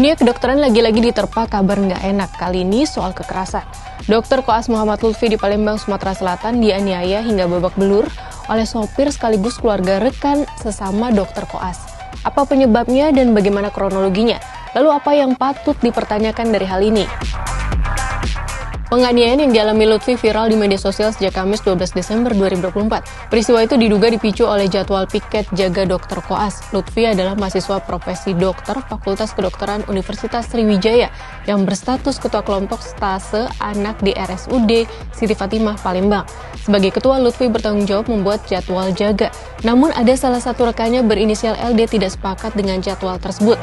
Dunia kedokteran lagi-lagi diterpa kabar nggak enak, kali ini soal kekerasan. Dr. Koas Muhammad Lutfi di Palembang, Sumatera Selatan dianiaya hingga babak belur oleh sopir sekaligus keluarga rekan sesama Dr. Koas. Apa penyebabnya dan bagaimana kronologinya? Lalu apa yang patut dipertanyakan dari hal ini? Penganiayaan yang dialami Lutfi viral di media sosial sejak Kamis 12 Desember 2024. Peristiwa itu diduga dipicu oleh jadwal piket jaga Dr. Koas. Lutfi adalah mahasiswa profesi dokter Fakultas Kedokteran Universitas Sriwijaya yang berstatus ketua kelompok stase anak di RSUD Siti Fatimah, Palembang. Sebagai ketua, Lutfi bertanggung jawab membuat jadwal jaga. Namun ada salah satu rekannya berinisial LD tidak sepakat dengan jadwal tersebut.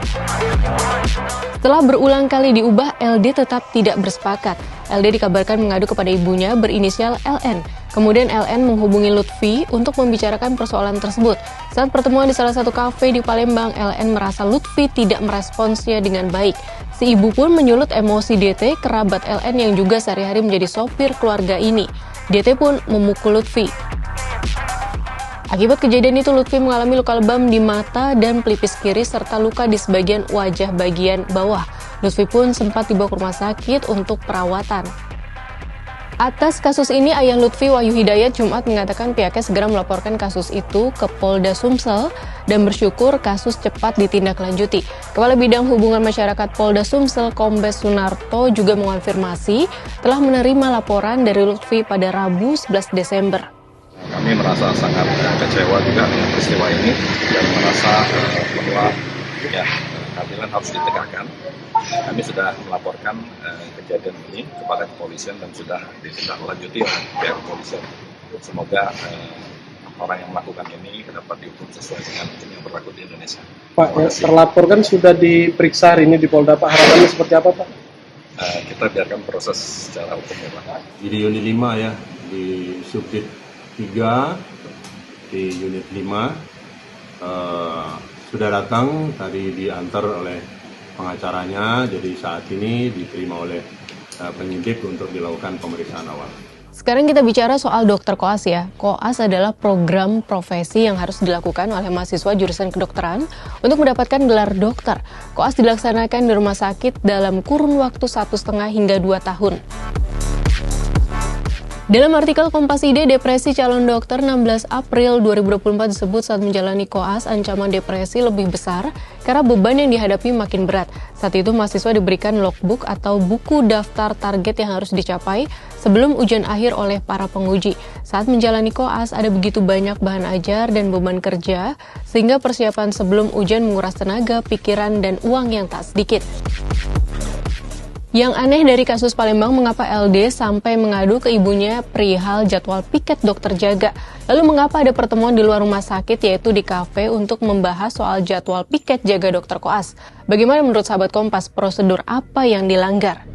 Setelah berulang kali diubah, LD tetap tidak bersepakat. LD dikabarkan mengadu kepada ibunya berinisial LN. Kemudian LN menghubungi Lutfi untuk membicarakan persoalan tersebut. Saat pertemuan di salah satu kafe di Palembang, LN merasa Lutfi tidak meresponsnya dengan baik. Si ibu pun menyulut emosi DT, kerabat LN yang juga sehari-hari menjadi sopir keluarga ini. DT pun memukul Lutfi. Akibat kejadian itu, Lutfi mengalami luka lebam di mata dan pelipis kiri serta luka di sebagian wajah bagian bawah. Lutfi pun sempat dibawa ke rumah sakit untuk perawatan. Atas kasus ini, ayah Lutfi, Wahyu Hidayat, Jumat mengatakan pihaknya segera melaporkan kasus itu ke Polda Sumsel dan bersyukur kasus cepat ditindaklanjuti. Kepala Bidang Hubungan Masyarakat Polda Sumsel, Kombes Sunarto, juga mengonfirmasi telah menerima laporan dari Lutfi pada Rabu 11 Desember. Kami merasa sangat kecewa juga dengan peristiwa ini dan merasa bahwa keadilan harus ditegakkan. Kami sudah melaporkan kejadian ini kepada kepolisian dan sudah ditindaklanjuti oleh pihak kepolisian. Semoga orang yang melakukan ini dapat dihukum sesuai dengan hukum yang berlaku di Indonesia. Pak, terlapor kan sudah diperiksa hari ini di Polda, Pak. Harapannya seperti apa, Pak? Kita biarkan proses secara hukum ya, Pak. Di unit 5 ya, di subdit 3, di unit 5 sudah datang, tadi diantar oleh pengacaranya, jadi saat ini diterima oleh penyidik untuk dilakukan pemeriksaan awal. Sekarang kita bicara soal Dr. Koas ya. Koas adalah program profesi yang harus dilakukan oleh mahasiswa jurusan kedokteran untuk mendapatkan gelar dokter. Koas dilaksanakan di rumah sakit dalam kurun waktu 1,5 hingga 2 tahun. Dalam artikel Kompas ID, depresi calon dokter 16 April 2024 disebut saat menjalani koas ancaman depresi lebih besar karena beban yang dihadapi makin berat. Saat itu mahasiswa diberikan logbook atau buku daftar target yang harus dicapai sebelum ujian akhir oleh para penguji. Saat menjalani koas ada begitu banyak bahan ajar dan beban kerja sehingga persiapan sebelum ujian menguras tenaga, pikiran, dan uang yang tak sedikit. Yang aneh dari kasus Palembang, mengapa LD sampai mengadu ke ibunya perihal jadwal piket dokter jaga? Lalu mengapa ada pertemuan di luar rumah sakit, yaitu di kafe, untuk membahas soal jadwal piket jaga Dr. Koas? Bagaimana menurut sahabat Kompas, prosedur apa yang dilanggar?